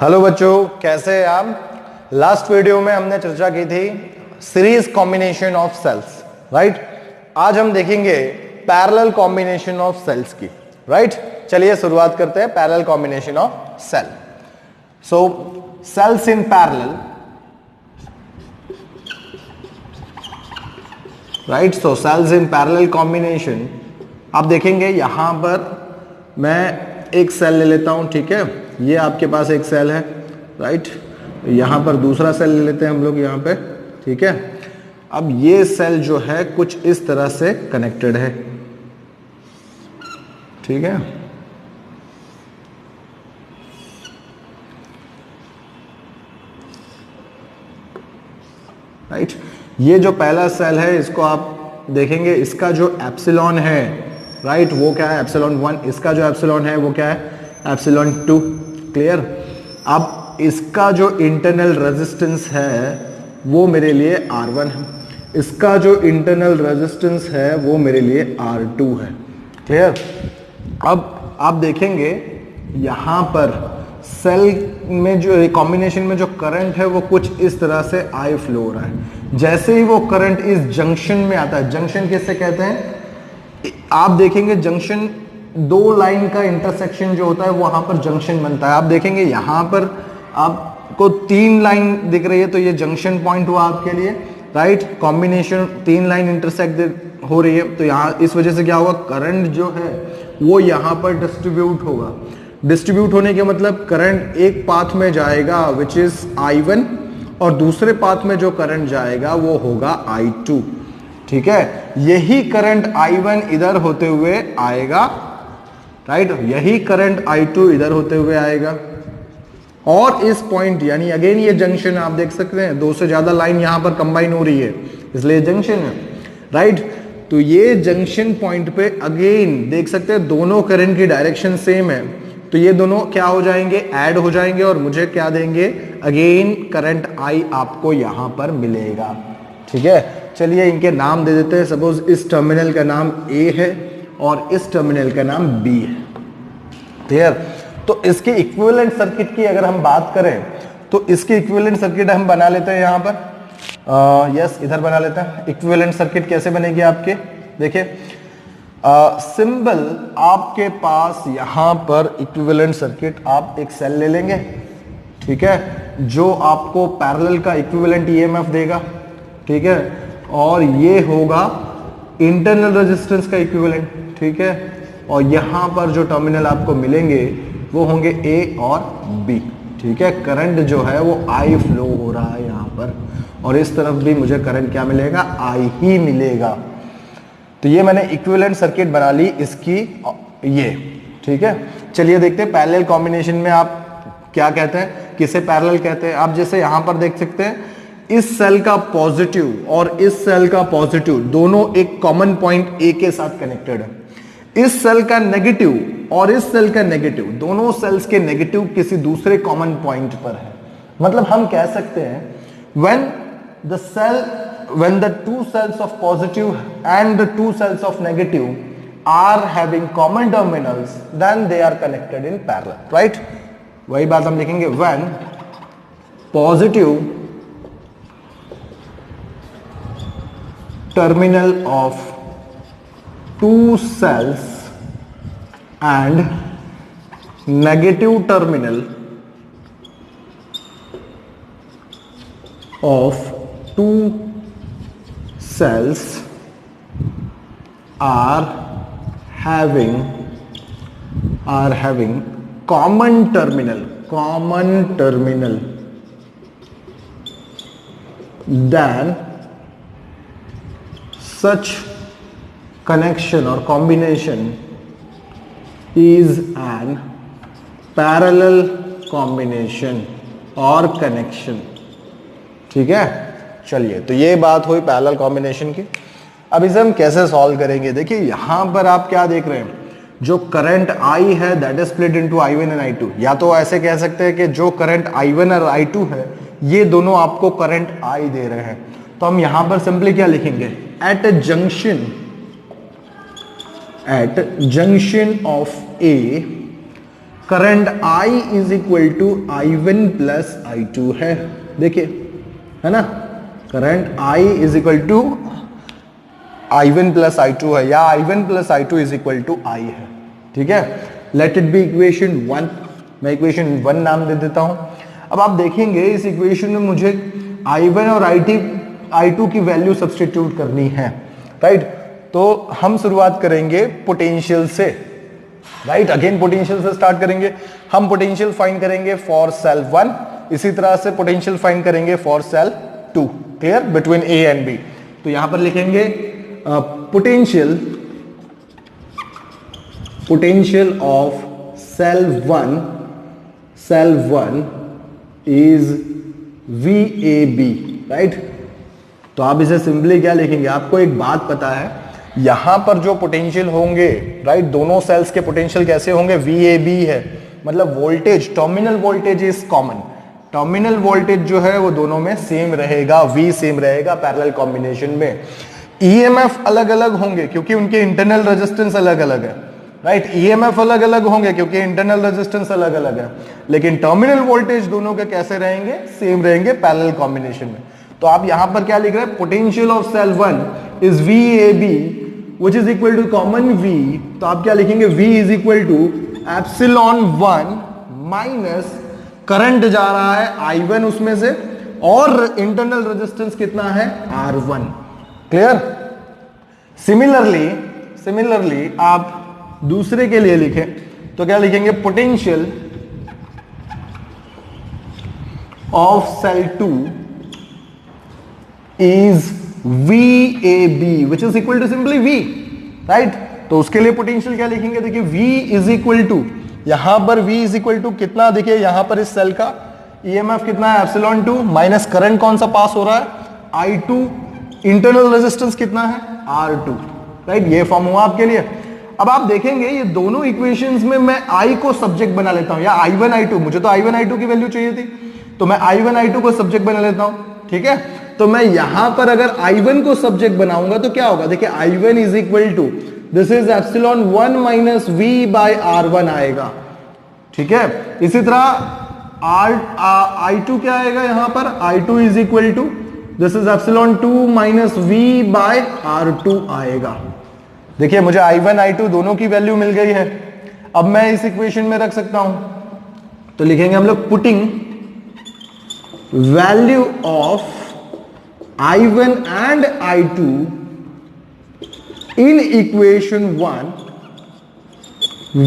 Hello बच्चों, कैसे हैं आप। लास्ट वीडियो में हमने चर्चा की थी series combination of cells, right. आज हम देखेंगे पैरेलल कॉम्बिनेशन ऑफ सेल्स की, राइट। चलिए शुरुआत करते हैं parallel combination of cell. So cells in parallel, right. So cells in parallel combination, आप देखेंगे यहां पर मैं एक सेल ले लेता हूं, ठीक है। ये आपके पास एक सेल है, राइट। यहां पर दूसरा सेल ले लेते हैं हम लोग यहां पे, ठीक है। अब ये सेल जो है कुछ इस तरह से कनेक्टेड है, ठीक है। राइट, ये जो पहला सेल है इसको आप देखेंगे, इसका जो एप्सिलॉन है, राइट, वो क्या है एप्सिलॉन 1। इसका जो एप्सिलॉन है वो क्या है एप्सिलॉन 2, क्लियर। अब इसका जो इंटरनल रेजिस्टेंस है वो मेरे लिए R1 है, इसका जो इंटरनल रेजिस्टेंस है वो मेरे लिए R2 है, क्लियर। अब आप देखेंगे यहां पर सेल में जो कॉम्बिनेशन में जो करंट है वो कुछ इस तरह से आई फ्लो हो रहा है। जैसे ही वो करंट इस जंक्शन में आता है, जंक्शन किससे कहते हैं, आप देखेंगे जंक्शन दो लाइन का इंटरसेक्शन जो होता है वहां पर जंक्शन बनता है। आप देखेंगे यहां पर आपको 3 लाइन दिख रही है तो ये जंक्शन पॉइंट हुआ आपके लिए, राइट। कॉम्बिनेशन 3 लाइन इंटरसेक्ट हो रही है तो यहां इस वजह से क्या होगा, करंट जो है वो यहां पर डिस्ट्रीब्यूट होगा। डिस्ट्रीब्यूट होने के मतलब करंट एक पाथ में जाएगा विच इज I1 और दूसरे पाथ में जो करंट जाएगा वो होगा I2, ठीक है। यही करंट I1 इधर होते हुए आएगा, राइट। यही करंट I2 इधर होते हुए आएगा और इस पॉइंट यानी अगेन ये जंक्शन आप देख सकते हैं, 2 से ज्यादा लाइन यहां पर कंबाइन हो रही है इसलिए जंक्शन है, राइट। तो ये जंक्शन पॉइंट पे अगेन देख सकते हैं दोनों करंट की डायरेक्शन सेम है तो ये दोनों क्या हो जाएंगे, ऐड हो जाएंगे और मुझे क्या देंगे, अगेन करंट I आपको यहां पर मिलेगा, ठीक है। चलिए इनके नाम दे देते हैं। सपोज इस टर्मिनल का नाम A है और इस टर्मिनल का नाम B है, क्लियर। तो इसके इक्विवेलेंट सर्किट की अगर हम बात करें तो इसके इक्विवेलेंट सर्किट हम बना लेते हैं यहां पर, यस इधर बना लेते हैं। इक्विवेलेंट सर्किट कैसे बनेगी आपके, देखिए सिंबल आपके पास यहां पर इक्विवेलेंट सर्किट, आप एक सेल ले लेंगे, ठीक है, जो आपको पैरेलल का इक्विवेलेंट ईएमएफ देगा, ठीक है। और ये होगा इंटरनल रेजिस्टेंस का इक्विवेलेंट, ठीक है। और यहां पर जो टर्मिनल आपको मिलेंगे वो होंगे A और B, ठीक है। करंट जो है वो I फ्लो हो रहा है यहां पर और इस तरफ भी मुझे करंट क्या मिलेगा, I ही मिलेगा। तो ये मैंने इक्विवेलेंट सर्किट बना ली इसकी, ये ठीक है। चलिए देखते हैं पैरेलल कॉम्बिनेशन में आप क्या कहते हैं, किसे पैरेलल कहते हैं। आप जैसे यहां पर देख सकते हैं इस सेल का पॉजिटिव और इस सेल का पॉजिटिव दोनों एक कॉमन पॉइंट A के साथ कनेक्टेड है। इस सेल का नेगेटिव और इस सेल का नेगेटिव, दोनों सेल्स के नेगेटिव किसी दूसरे कॉमन पॉइंट पर है। मतलब हम कह सकते हैं when the two cells of positive and the two cells of negative are having common terminals then they are connected in parallel, right। वही बात हम लिखेंगे, when positive terminal of two cells and negative terminal of two cells are having common terminal, then such connection or combination is an parallel combination or connection, ठीक है। चलिए तो ये बात हुई पैरेलल कॉम्बिनेशन की। अब इसे हम कैसे सॉल्व करेंगे, देखिए यहां पर आप क्या देख रहे हैं, जो करंट I है that is split into I1 and I2। या तो ऐसे कह सकते हैं कि जो करंट I1 और I2 है ये दोनों आपको करंट I दे रहे हैं। तो हम यहां पर सिंपली क्या लिखेंगे, at junction of A current I is equal to I1 plus I2 है, देखिए है ना, current I is equal to I1 plus I2 है, या I1 plus I2 is equal to I है, ठीक है। लेट इट बी इक्वेशन 1, मैं इक्वेशन 1 नाम दे देता हूं। अब आप देखेंगे इस इक्वेशन में मुझे I1 और I2 की वैल्यू सब्स्टिट्यूट करनी है, राइट। तो हम शुरुआत करेंगे पोटेंशियल से, राइट, अगेन पोटेंशियल से स्टार्ट करेंगे। हम पोटेंशियल फाइंड करेंगे फॉर सेल 1, इसी तरह से पोटेंशियल फाइंड करेंगे for cell 2, clear, between A and B। तो यहां पर लिखेंगे potential of cell 1 is VAB, right. तो आप इसे सिंपली क्या लिखेंगे, आपको एक बात पता है, यहां पर जो पोटेंशियल होंगे, राइट, दोनों सेल्स के पोटेंशियल कैसे होंगे, VAB है, मतलब voltage, terminal voltage is common, terminal voltage जो है वो दोनों में सेम रहेगा, V सेम रहेगा पैरेलल कॉम्बिनेशन में। EMF अलग अलग होंगे क्योंकि उनके इंटरनल रेजिस्टेंस अलग अलग है, राइट, EMF अलग अलग होंगे क्योंकि इंटरनल रेजिस्टेंस अलग अलग है, लेकिन टर्मिनल वोल्टेज दोनों के कैसे रहेंगे, सेम रहेंगे पैरेलल कॉम्बिनेशन में। तो आप यहां पर क्या लिख रहे हैं, potential of cell 1 is VAB which is equal to common V, तो आप क्या लिखेंगे, V is equal to epsilon 1 minus current जा रहा है I1 उसमें से, और इंटरनल रेजिस्टेंस कितना है, R1, क्लियर। सिमिलरली आप दूसरे के लिए लिखें तो क्या लिखेंगे, potential of cell 2 is VAB which is equal to simply V, right. तो उसके लिए पोटेंशियल क्या लिखेंगे, देखिए V इज इक्वल टू, यहां पर V इज इक्वल टू कितना, देखिए यहां पर इस सेल का EMF कितना है, एप्सिलॉन 2 माइनस करंट कौन सा पास हो रहा है, I2, इंटरनल रेजिस्टेंस कितना है, R2, राइट। ये फॉर्म हुआ आपके लिए। अब आप देखेंगे ये दोनों इक्वेशंस में मैं I को सब्जेक्ट बना लेता हूं, या I1 I2, मुझे तो I1 I2 की वैल्यू चाहिए थी, तो मैं I1 I2 को सब्जेक्ट बना लेता हूं, ठीक है। तो मैं यहां पर अगर I1 को सब्जेक्ट बनाऊंगा तो क्या होगा, देखिए I1 is equal to, this is epsilon 1 minus V by R1 आएगा, ठीक है। इसी तरह I2 क्या आएगा, यहां पर I2 is equal to, this is epsilon 2 minus V by R2 आएगा। देखिए मुझे I1 I2 दोनों की वैल्यू मिल गई है। अब मैं इस इक्वेशन में रख सकता हूं, तो लिखेंगे हम लोग putting value of I1 and I2 in equation 1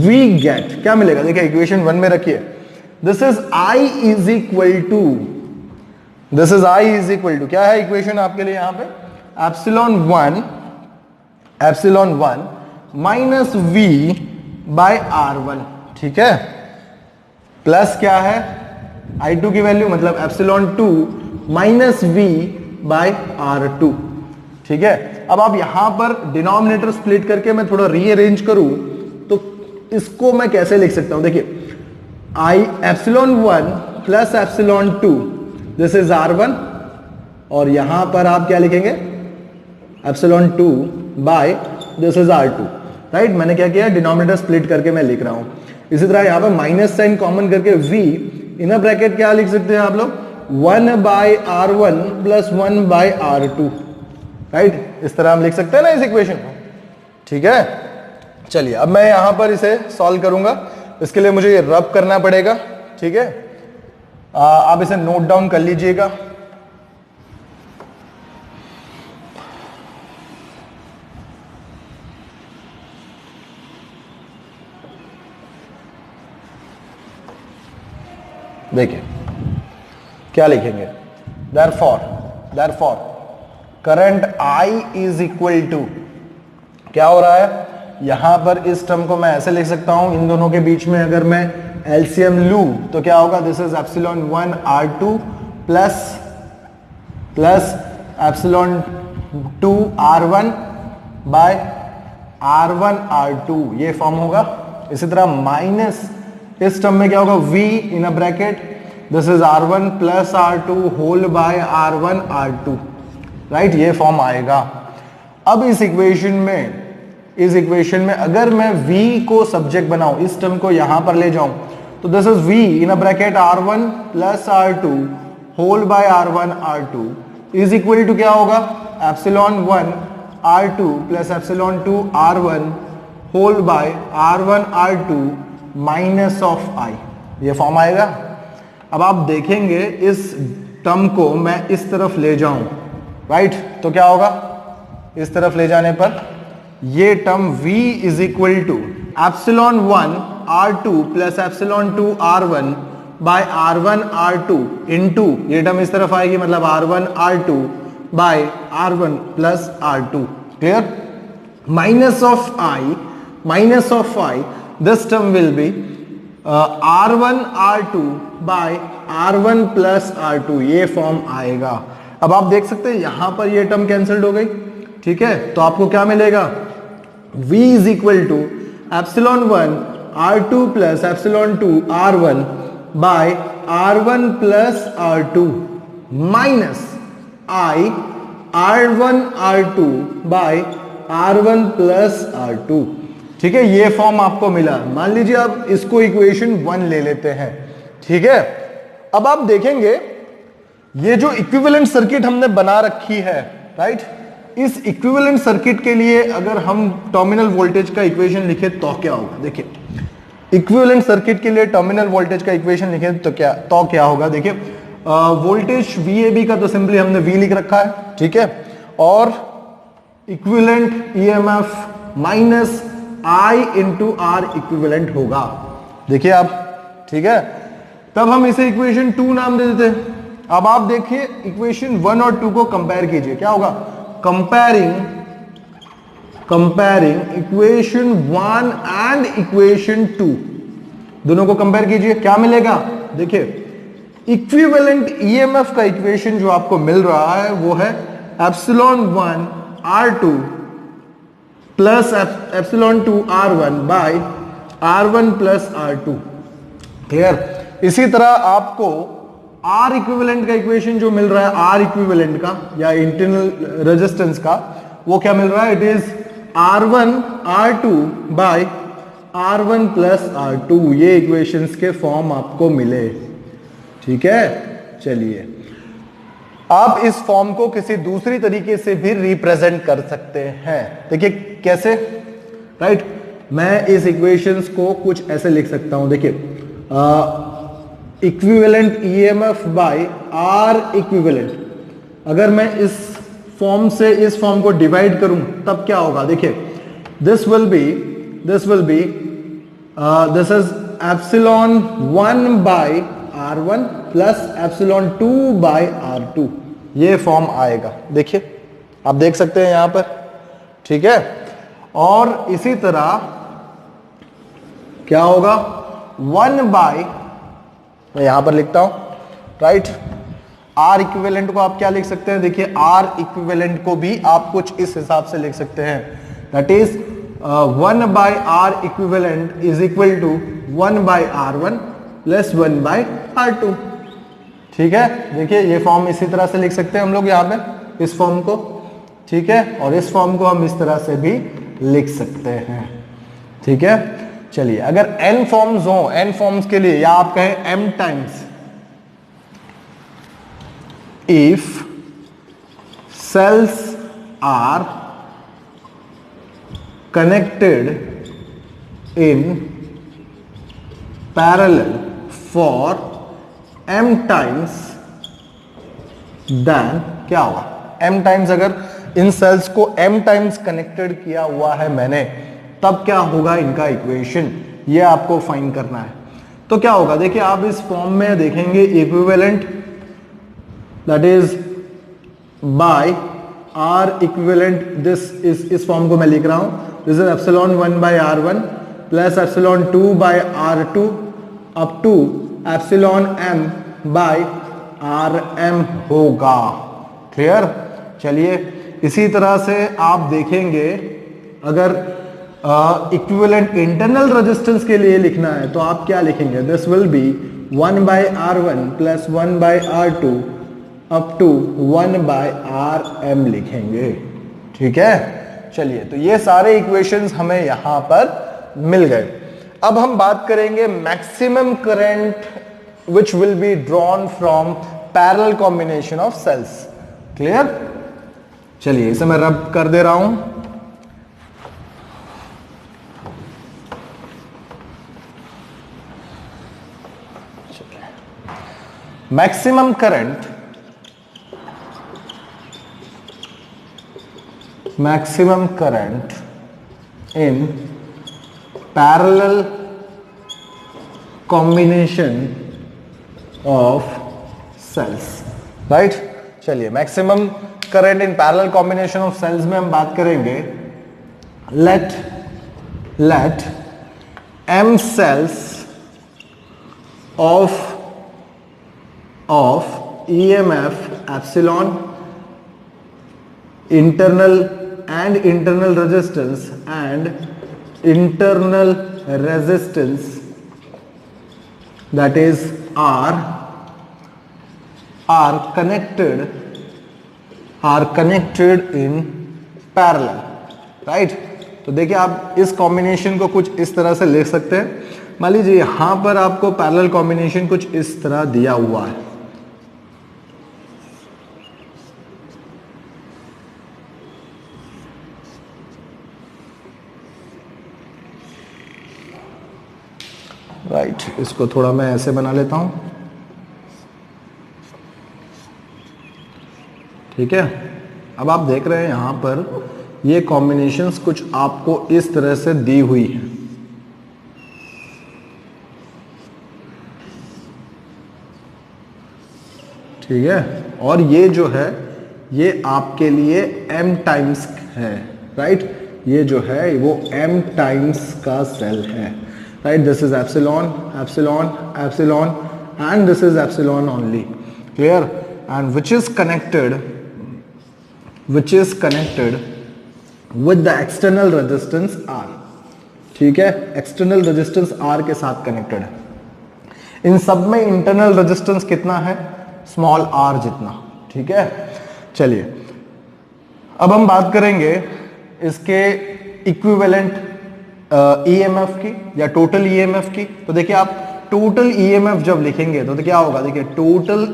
we get, क्या मिलेगा, देखिए इक्वेशन 1 में रखिए, this is I is equal to, क्या है इक्वेशन आपके लिए यहां पे, epsilon 1 minus V by R1, ठीक है, प्लस क्या है I2 की वैल्यू, मतलब epsilon 2 minus V by R2, ठीक है। अब आप यहां पर डिनोमिनेटर स्प्लिट करके मैं थोड़ा रीअरेंज करूं तो इसको मैं कैसे लिख सकता हूं, देखिए epsilon 1 plus epsilon 2, this is R1, और यहां पर आप क्या लिखेंगे, epsilon 2 by this is R2, right. मैंने क्या किया, डिनोमिनेटर स्प्लिट करके मैं लिख रहा हूं। इसी तरह यहां पर माइनस साइन कॉमन करके V इनर ब्रैकेट क्या लिख सकते हैं आप लोग, 1 by R1 plus 1 by R2, right. इस तरह हम लिख सकते हैं ना इस इक्वेशन को, ठीक है। चलिए अब मैं यहां पर इसे सॉल्व करूंगा, इसके लिए मुझे ये रब करना पड़ेगा, ठीक है। आप इसे नोट डाउन कर लीजिएगा। देखिए क्या लिखेंगे, therefore current I is equal to, क्या हो रहा है यहां पर, इस टर्म को मैं ऐसे लिख सकता हूं, इन दोनों के बीच में अगर मैं एलसीएम लूं तो क्या होगा, this is epsilon 1 R2 plus epsilon 2 R1 by R1 R2, ये फॉर्म होगा। इसी तरह माइनस इस टर्म में क्या होगा, V in a bracket, this is R1 plus R2 whole by R1 R2, right, ये फॉर्म आएगा। अब इस इक्वेशन में अगर मैं V को सब्जेक्ट बनाऊं, इस टर्म को यहां पर ले जाऊं, तो this is v in a bracket r1 plus r2 whole by r1 r2 is equal to क्या होगा, epsilon 1 r2 plus epsilon 2 r1 whole by r1 r2 minus of i, ये फॉर्म आएगा। अब आप देखेंगे इस टर्म को मैं इस तरफ ले जाऊं, राइट, तो क्या होगा, इस तरफ ले जाने पर ये term v is equal to epsilon 1 r2 plus epsilon 2 r1 by r1 r2 into, ये टर्म इस तरफ आएगी, मतलब r1 r2 by r1 plus r2, clear, minus of i, this term will be r1 r2 by r1 plus r2, ये form आएगा। अब आप देख सकते हैं यहां पर ये टर्म कैंसिल्ड हो गई, ठीक है, तो आपको क्या मिलेगा, v is equal to epsilon 1 r2 plus epsilon 2 r1 by r1 plus r2 minus i r1 r2 by r1 plus r2, ठीक है, ये फॉर्म आपको मिला। मान लीजिए अब इसको इक्वेशन 1 ले लेते हैं, ठीक है। अब आप देखेंगे ये जो इक्विवेलेंट सर्किट हमने बना रखी है, राइट, इस इक्विवेलेंट सर्किट के लिए अगर हम टर्मिनल वोल्टेज का इक्वेशन लिखे तो क्या होगा, देखिए, इक्विवेलेंट सर्किट के लिए टर्मिनल वोल्टेज का इक्वेशन लिखे तो क्या होगा, देखिए, वोल्टेज VAB का तो सिंपली हमने V लिख रखा है, ठीक है, और equivalent EMF minus I into R equivalent होगा, देखिए आप, ठीक है। तब हम इसे इक्वेशन 2 नाम दे देते हैं। अब आप देखिए इक्वेशन 1 और 2 को कंपेयर कीजिए, क्या होगा, कंपेयरिंग इक्वेशन 1 एंड इक्वेशन 2, दोनों को कंपेयर कीजिए, क्या मिलेगा, देखिए, इक्विवेलेंट EMF का इक्वेशन जो आपको मिल रहा है वो है epsilon 1 R2 plus epsilon 2 R1 by R1 plus R2, clear. इसी तरह आपको R इक्विवेलेंट का इक्वेशन जो मिल रहा है, R इक्विवेलेंट का या इंटरनल रेजिस्टेंस का, वो क्या मिल रहा है, it is R1 R2 by R1 plus R2, ये इक्वेशंस के फॉर्म आपको मिले, ठीक है। चलिए, आप इस फॉर्म को किसी दूसरी तरीके से भी रिप्रेजेंट कर सकते हैं, देखिए कैसे, राइट, मैं इस इक्वेशंस को कुछ ऐसे लिख सकता हूं, देखिए, equivalent EMF by R equivalent, अगर मैं इस फॉर्म से इस फॉर्म को डिवाइड करूं तब क्या होगा, देखिए, this will be this is epsilon 1 by R1 plus epsilon 2 by R2, ये फॉर्म आएगा, देखिए आप देख सकते हैं यहां पर, ठीक है। और इसी तरह क्या होगा, 1 बाय, मैं यहां पर लिखता हूं, राइट, R इक्विवेलेंट को आप क्या लिख सकते हैं, देखिए, R इक्विवेलेंट को भी आप कुछ इस हिसाब से लिख सकते हैं, that is 1 by R equivalent is equal to 1 by R1 plus 1 by R2, ठीक है। देखिए ये फॉर्म इसी तरह से लिख सकते हैं हम लोग यहाँ पे, इस फॉर्म को, ठीक है, और इस फॉर्म को हम इस तरह से भी लिख सकते हैं, ठीक है। चलिए, अगर n फॉर्म्स हो, n फॉर्म्स के लिए, या आप कहें m times, if cells are connected in parallel for m times, then क्या होगा, m टाइम्स, अगर इन सेल्स को m टाइम्स कनेक्टेड किया हुआ है मैंने, तब क्या होगा इनका इक्वेशन, ये आपको फाइंड करना है। तो क्या होगा, देखिए आप इस फॉर्म में देखेंगे equivalent, that is by R equivalent, this इस फॉर्म को मैं लिख रहा हूं, this is epsilon 1 by R1 plus epsilon 2 by R2 up to epsilon m by Rm होगा, क्लियर। चलिए, इसी तरह से आप देखेंगे अगर इक्विवेलेंट इंटरनल रेजिस्टेंस के लिए लिखना है तो आप क्या लिखेंगे, this will be 1 by R1 plus 1 by R2 up to 1 by Rm लिखेंगे, ठीक है। चलिए, तो ये सारे इक्वेशंस हमें यहां पर मिल गए। अब हम बात करेंगे maximum current which will be drawn from parallel combination of cells. Clear? चलिए इसे मैं रब कर दे रहा हूं। Maximum current in parallel combination of cells, right? चलिए maximum current in parallel combination of cells में हम बात करेंगे। let m cells of EMF epsilon internal resistance that is R are connected in parallel, right? तो देखिए आप इस combination को कुछ इस तरह से लिख सकते हैं। मान लीजिए यहां पर आपको पैरेलल कॉम्बिनेशन कुछ इस तरह दिया हुआ है, राइट। इसको थोड़ा मैं ऐसे बना लेता हूं, ठीक है। अब आप देख रहे हैं यहां पर ये कॉम्बिनेशंस कुछ आपको इस तरह से दी हुई है, ठीक है। और ये जो है ये आपके लिए m टाइम्स है, राइट। ये जो है वो m टाइम्स का सेल है, right? This is epsilon, epsilon, epsilon, and this is epsilon only. Clear? And which is connected with the external resistance R. ठीक है, external resistance R के साथ connected है। इन सब में internal resistance कितना है? small r जितना, ठीक है। चलिए अब हम बात करेंगे इसके इक्विवेलेंट EMF की या टोटल EMF की। तो देखिए आप टोटल EMF जब लिखेंगे तो क्या होगा, देखिए total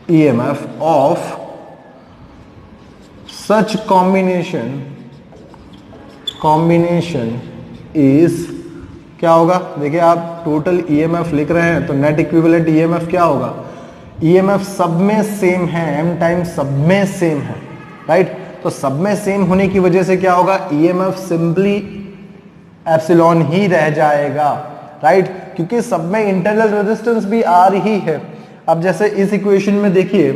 EMF of such combination is क्या होगा। देखिए आप टोटल EMF लिख रहे हैं तो नेट इक्विवेलेंट EMF क्या होगा। EMF सब में सेम है, m टाइम्स सब में सेम है, राइट। तो सब में सेम होने की वजह से क्या होगा, EMF सिंपली एप्सिलॉन ही रह जाएगा, राइट। क्योंकि सब में इंटरनल रेजिस्टेंस भी R ही है। अब जैसे इस इक्वेशन में देखिए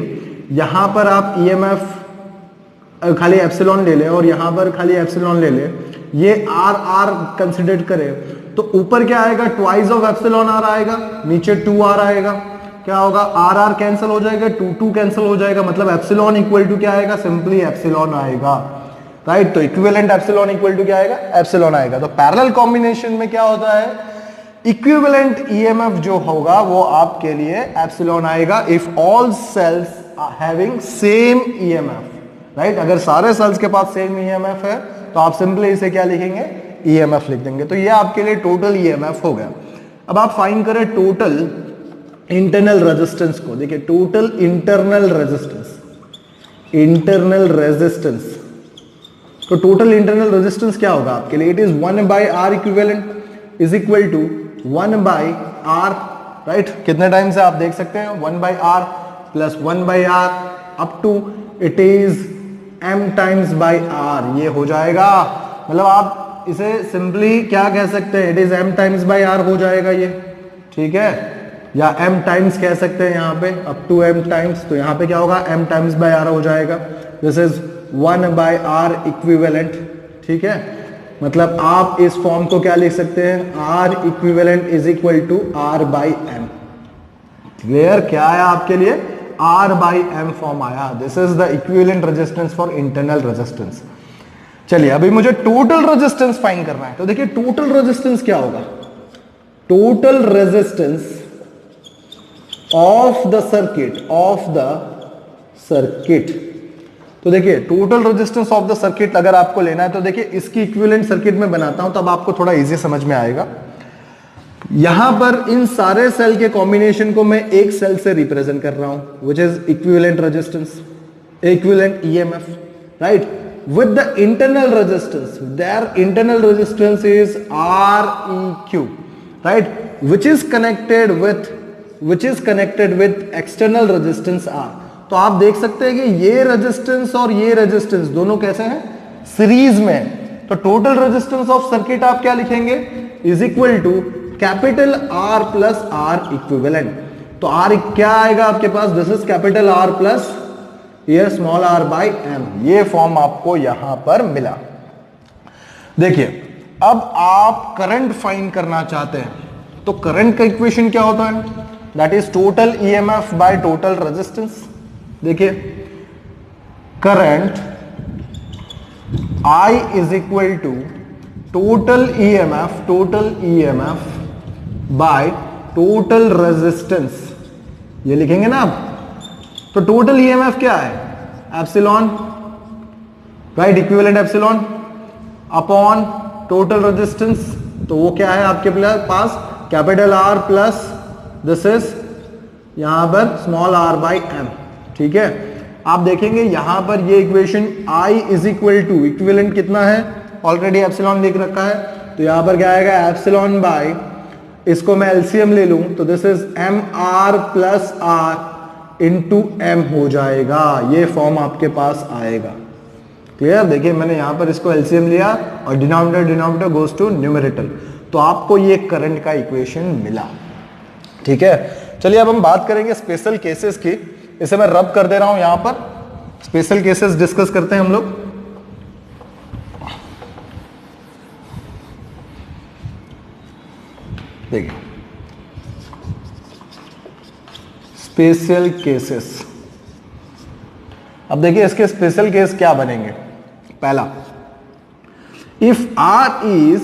यहां पर आप EMF खाली एप्सिलॉन ले लें और यहां पर खाली एप्सिलॉन ले लें, ये R कंसिडर करें तो ऊपर क्या आएगा, ट्वाइस ऑफ एप्सिलॉन R आएगा, नीचे 2R आएगा। क्या होगा, R कैंसिल हो जाएगा, 2 कैंसिल हो जाएगा, मतलब एप्सिलॉन इक्वल टू क्या आएगा, सिंपली एप्सिलॉन आएगा, राइट। तो इक्विवेलेंट एप्सिलॉन इक्वल टू क्या आएगा, एप्सिलॉन आएगा। तो पैरेलल कॉम्बिनेशन में क्या होता है, इक्विवेलेंट EMF जो होगा वो आपके लिए एप्सिलॉन आएगा if all cells are having same EMF, right. अगर सारे सेल्स के पास सेम EMF है तो आप सिंपली इसे क्या लिखेंगे, EMF लिख देंगे। तो ये आपके लिए टोटल EMF हो गया। अब आप फाइंड करें टोटल इंटरनल रेजिस्टेंस को। देखिए टोटल इंटरनल रेजिस्टेंस, तो टोटल इंटरनल रेजिस्टेंस क्या होगा आपके लिए, it is 1/R equivalent is equal to 1/R, right. कितने टाइम से आप देख सकते हैं, 1/R plus 1/R up to it is m times by R, ये हो जाएगा। मतलब आप इसे सिंपली क्या कह सकते हैं, it is m times by R हो जाएगा ये, ठीक है। या m टाइम्स कह सकते हैं यहाँ पे, अप टू m टाइम्स, तो यहाँ पे क्या होगा, m टाइम्स बाई R हो जाएगा। दिस इज 1/R इक्विवेलेंट, ठीक है। मतलब आप इस फॉर्म को क्या लिख सकते हैं, R equivalent is equal to R by M। Clear, क्या आया आपके लिए, R बाई M फॉर्म आया। This is the equivalent resistance for internal resistance. चलिए अभी मुझे टोटल रेजिस्टेंस फाइंड करना है। तो देखिए टोटल रेजिस्टेंस क्या होगा, total resistance of the circuit, तो देखिए total resistance of the circuit अगर आपको लेना है तो देखिए इसकी इक्विवेलेंट सर्किट में बनाता हूं तब आपको थोड़ा इजी समझ में आएगा। यहां पर इन सारे सेल के कॉम्बिनेशन को मैं एक सेल से रिप्रेजेंट कर रहा हूं which is equivalent resistance, equivalent EMF, right, with the internal resistance, their internal resistance is Req, right, which is connected with external resistance R। तो आप देख सकते हैं कि ये रेजिस्टेंस और ये रेजिस्टेंस दोनों कैसे हैं, सीरीज में। तो टोटल रेजिस्टेंस ऑफ सर्किट आप क्या लिखेंगे, is equal to capital R plus R equivalent. तो R क्या आएगा आपके पास, this is capital R plus ये स्मॉल r बाई m, ये फॉर्म आपको यहां पर मिला। देखिए अब आप करंट फाइंड करना चाहते हैं तो करंट का इक्वेशन क्या होता है, that is total EMF by total resistance. देखिए current I is equal to total EMF by total resistance, ये लिखेंगे ना आप। तो टोटल ईएमएफ क्या है, epsilon, right, equivalent epsilon upon total resistance. तो वो क्या है आपके पास, capital R plus this is यहां पर स्मॉल r बाई m, ठीक है। आप देखेंगे यहां पर ये equation I is equal to equivalent कितना है, ऑलरेडी एप्सिलॉन लिख रखा है, तो यहां पर क्या आएगा एप्सिलॉन बाई, इसको मैं एलसीएम ले लूं तो this is mr plus r into M हो जाएगा, ये फॉर्म आपके पास आएगा। क्लियर, देखिए मैंने यहां पर इसको एलसीएम लिया और डिनोमिनेटर गोज टू न्यूमरेटर, तो आपको ये करंट का इक्वेशन मिला, ठीक है। चलिए अब हम बात करेंगे स्पेशल केसेस की, इसे मैं रब कर दे रहा हूं यहां पर, स्पेशल केसेस डिस्कस करते हैं हम लोग। देखिए स्पेशल केसेस, अब देखिए इसके स्पेशल केस क्या बनेंगे। पहला, इफ R इज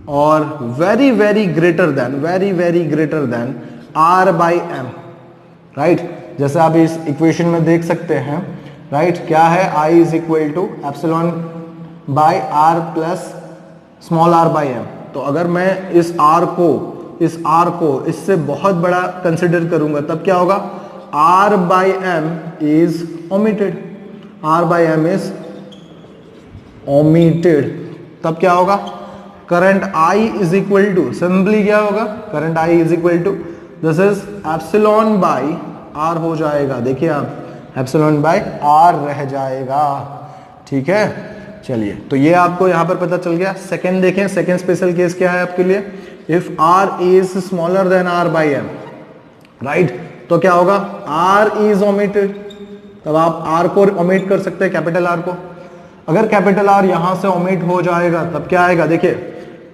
और very very greater than R by M, right, जैसे आप इस इक्वेशन में देख सकते हैं, राइट, क्या है, I is equal to epsilon by R plus small r by M। तो अगर मैं इस R को इससे बहुत बड़ा कंसिडर करूंगा तब क्या होगा, R by M is omitted, तब क्या होगा, current I is equal to, simply क्या होगा, current I is equal to this is epsilon by R हो जाएगा। देखिए आप एप्सिलॉन बाई R रह जाएगा, ठीक है। चलिए तो ये आपको यहां पर पता चल गया। सेकंड देखें, सेकंड स्पेशल केस क्या है आपके लिए, if R is smaller than R by M, right, तो क्या होगा, R इज ओमिटेड, तब आप R को ओमिट कर सकते हैं, कैपिटल R को। अगर कैपिटल R यहां से ओमिट हो जाएगा तब क्या आएगा, देखिए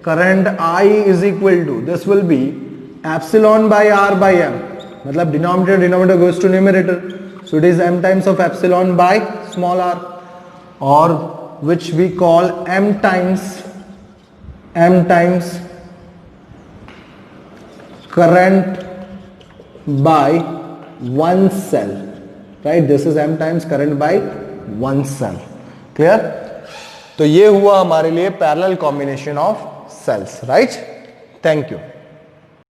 current I is equal to this will be epsilon by R by M, मतलब denominator goes to numerator, so it is m times of epsilon by small r, और which we call m times current by one cell, right, this is m times current by one cell। clear, तो ये हुआ हमारे लिए parallel combination of cells, right. Thank you.